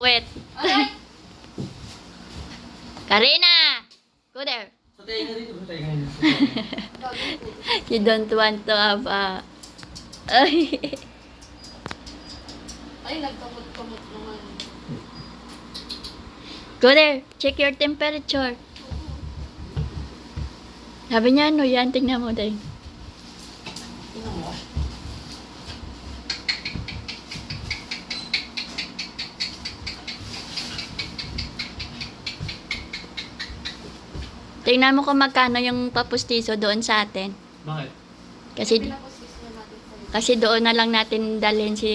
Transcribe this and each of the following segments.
puwet. Karina! Go there. Patay ka dito, patay ka dito. You don't want to have a... Ay. Ay, nagkamot-kamot naman. Go there. Check your temperature. Sabi niya, ano yan? Tingnan mo din. Tingnan mo. Tingnan mo kung magkano yung papustiso doon sa atin. Bakit? Kasi Pinapusis na natin sa'yo. kasi doon na lang natin dalhin si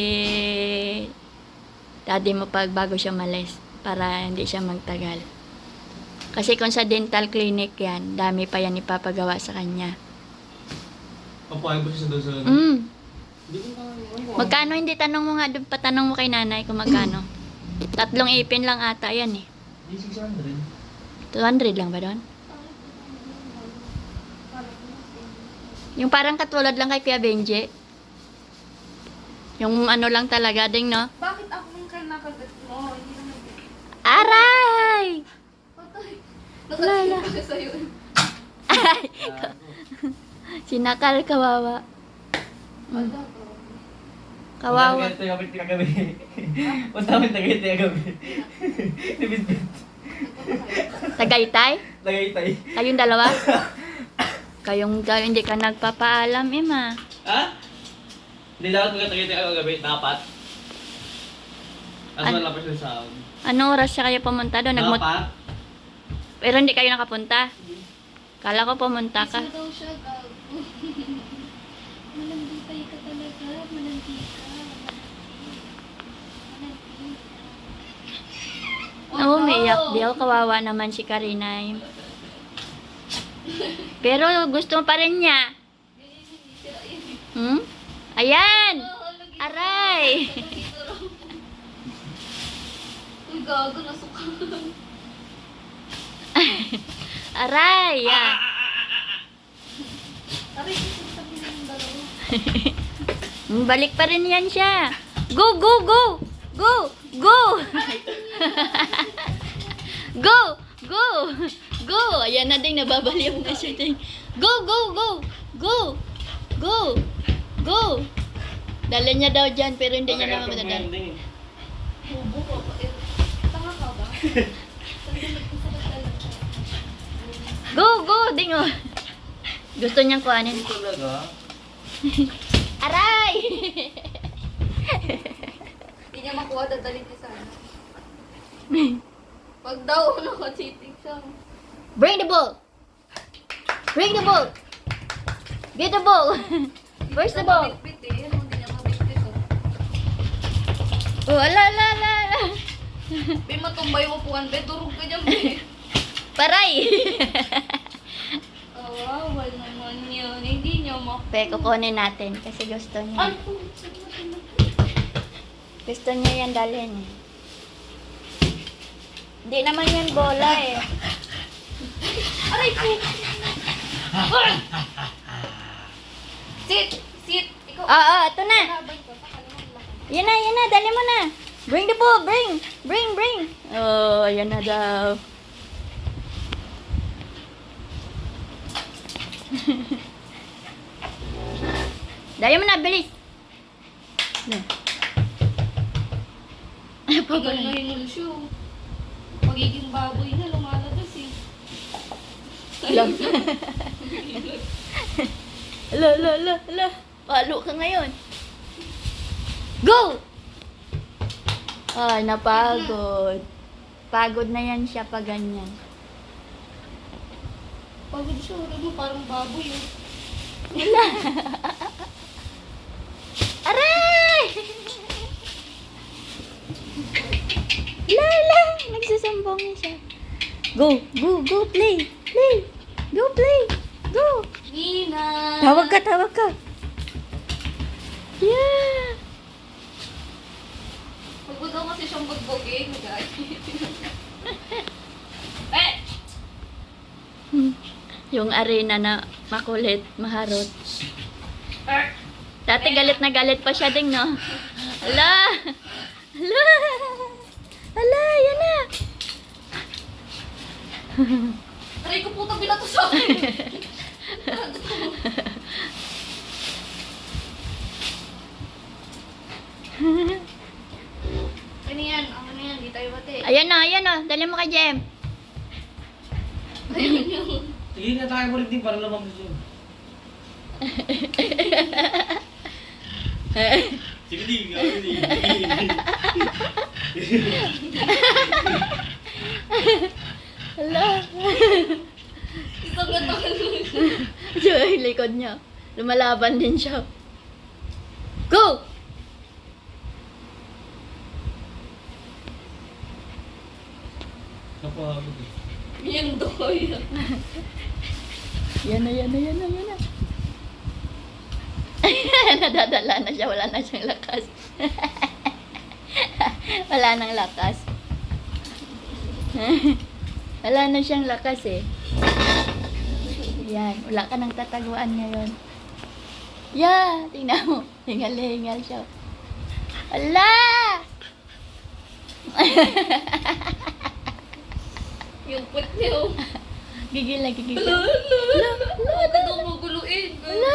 daddy mo pag bago siya malis para hindi siya magtagal. Kasi kung sa dental clinic yan, dami pa yan ipapagawa sa kanya. Papuhay ba siya doon sa... Hindi ko pa... Magkano hindi tanong mo nga doon, patanong mo kay nanay kung magkano. 3 ipin lang ata yan eh. Hindi, 600. 200 lang ba doon? Yung parang katulad lang kay Kuya Benji. Yung ano lang talaga ding, no? Bakit ako yung nakagat mo? Hindi naman. Aray! Patay. Lala. Nakagat ko siya sa'yo. Ay! Sinakal, kawawa. Wala ka. Kawawa. Ito yung kapit kagabi. Basta kami tagaytay kagabi. Nibisbit. Tagaytay? Tagaytay. Kayong dalawa? Kayong hindi ka nagpapaalam, Emma. Ha? Hindi dapat magkatagaytay kagabi. Dapat. Kaso wala pa siya sa sound. Anong oras siya kayo pumunta doon? Dapat? Pero hindi kayo nakapunta? Kala ko pumunta ka. Isa daw siya, gago. Malandikay ka talaga. Malandika. Oo, umiiyak di ako. Kawawa naman si Karina. Pero gusto mo pa rin niya. Hmm? Ayan! Aray! Uy, gago. Nasuka. Aray! Ah. Aray, sabi na yung dalawa. Balik pa rin yan siya. Go, go, go! Go! Go! Go! Go! Go! Ayan na din, nababaliw na siya din. Go, go, go! Go! Go! Go! Dala niya daw dyan, pero hindi niya naman madadala. Bubo ko. Tanga ka ba? Sandali ko sa talaga. Go! Go! Dingo! Gusto niyang kuhanin. Talaga? Aray! Hindi niya makuha, dadalhin niya sana. Pag daw, naka-cheating siya. Bring the ball! Bring the ball! Get the ball! Where's the ball? Mabitbit eh. Ano, hindi niya mabitbit oh. Oh, ala, ala, ala, ala. Be, matumbay mo puwan, be. Durog ka dyan, be. Paray! Kawawa naman yun. Hindi niya makuha. Pe, kukunin natin kasi gusto niya. Ay, Gusto niya yan dalhin eh. Hindi naman yan bola eh. aray po! Sit! Sit! Ikaw, Oo, ito na. laban ka. Pakaliman lang. Yan na, dali mo na. Bring the ball, bring! Bring! Oh, yan na daw. Dali mo na, bilis. Tagal na yung siya. Pagiging baboy na, lumalabas eh. Ala, ala. Palo ka ngayon. Go! Ay, napagod. Pagod na yan siya pag ganyan. Pagod siya, wala mo parang baboy eh. Aray! Lala! Nagsasambong niya siya. Go! Play! Go, play! Go! Nina! Tawag ka! Yeah! Pagod daw kasi siyang bugboging, guys. Eh! Yung arena na makulit, maharot. Dati galit na galit pa siya ding, no? Ala! Aray ko puta, binato sa akin. Ano yan? Ano yan? Di tayo bate. Ayan na. Dali mo kay Jem. Ayun yung... Sige na tayo mo rin din para lumabas yun. Sige di, gawin di. Hala. Isang gatakan lang. Siya yung likod niya. Lumalaban din siya. Go! Napagod eh. Yung doy. Yan na. Nadadala na siya. Wala na siyang lakas. Wala nang lakas. Wala na siyang lakas eh. Yan. Wala ka nang tataguan ngayon. Yeah! Tingnan mo. Hingal siya. Ala! Yung put niya. Gigil na. Huwag ka daw maguluin. Ala.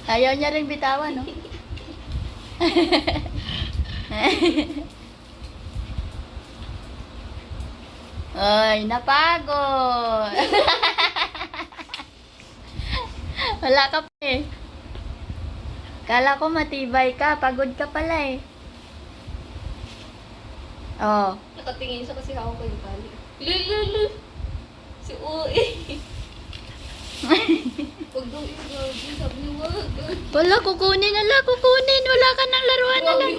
Ayaw niya rin bitawan, no? Ay, napagod. Wala ka pa eh. Kala ko matibay ka, pagod ka pala eh. Oh. Nakatingin siya kasi ako kay Tali. Lululu. Si Uwe. Huwag daw yung gagawin. Sabi niya, wag. Wala, kukunin. Wala ka nang laruan na lang.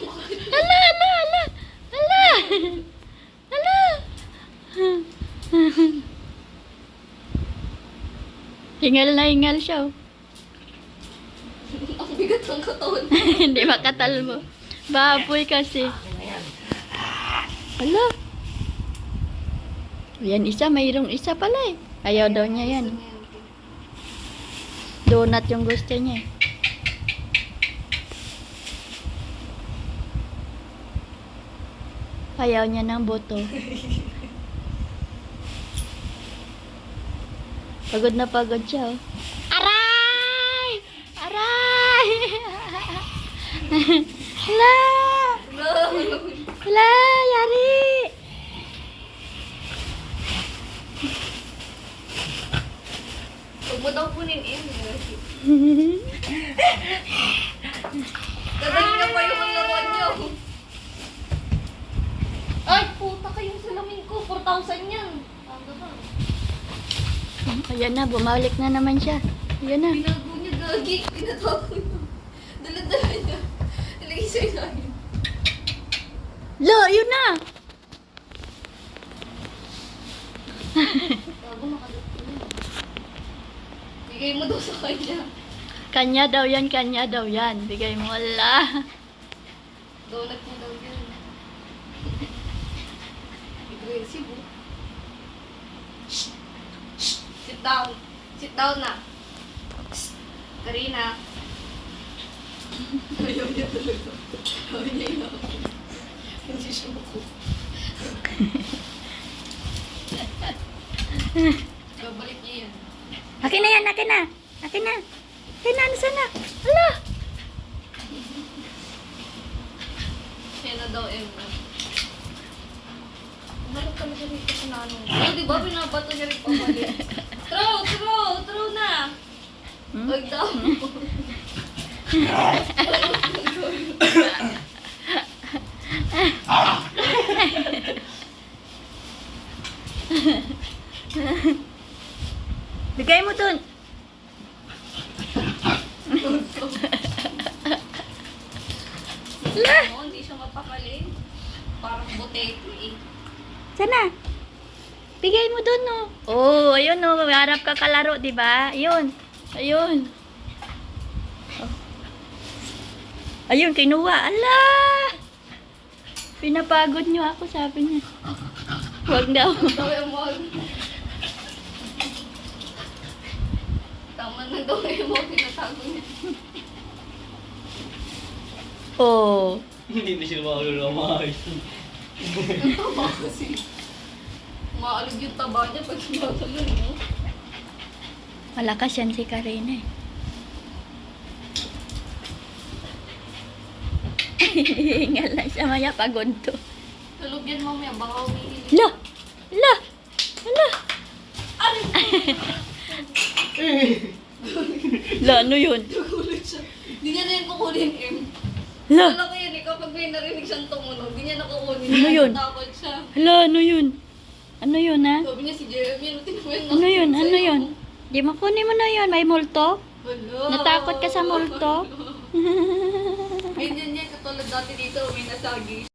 Ala. Hingal siya. Oh. Ang bigat ng katawan. Hindi makatalbo. Baboy kasi. Ala. Yan isa, mayroong isa pala eh. Ayaw daw niya yan. Donut yung gusto niya eh. Ayaw niya ng buto. Pagod na pagod siya. Oh. Aray! Hala! Hala! Yari! Huwag mo daw punin in. Dadali na pa yung laruan niyo. Ay, puta kayong salamin ko. 4,000 yan. Tama ba? Ayan na, bumalik na naman siya. Ayan na. Binago niya, gagi. Pinatago niya. Dala-dala niya. Nilagay sa ilalim. Lo, yun na! Bago makalat ko na. Bigay mo daw sa kanya. Kanya daw yan. Bigay mo, ala. Donut mo daw yan. Aggressive, oh. Sit down. Sit down na. Karina. Ayaw niya talaga. Ayaw niya yun. Hindi siya mako. Babalik niya yan. Akin na yan, akin na. Nasaan na? Ala! Yan na daw, Emma. Umarap ka na siya rito sa nanong. Oh, di ba? Binabato niya rin pabalik. Throw na! Huwag daw. Bigay mo dun. Ala! Oo, hindi siya mapakali. Parang butete eh. Sana? Bigay mo dun, no? Oh, ayun, no. Harap ka kalaro, di ba? Ayun. Oh. Ayun, kinuha. Ala! Pinapagod niyo ako, sabi niya. Huwag daw. Daw yung mag. Tama laman ng Doraemon, pinatago niya. Oh. Hindi na sila makagalaw maayos. Ang taba kasi. Umaalog yung taba niya pag sinatalo, no? Malakas yan si Karina eh. Hingal na siya, maya pagod to. Tulog yan mamaya, baka umiilig. La! La! La! La, ano yun? Nagulat siya. Hindi niya na yan kukunin, M. La! Alam ko yun, kapag may narinig siyang tumunog, hindi niya nakukunin. Ano yun? Natakot siya. Hala, ano yun? Ano yun, ha? Sabi niya si Jeremy, ano tinawin Ano yun? Ano yun? Di mo kunin mo na yun. May multo? Wala. Natakot ka sa multo? Ganyan yan, katulad dati dito, may nasagi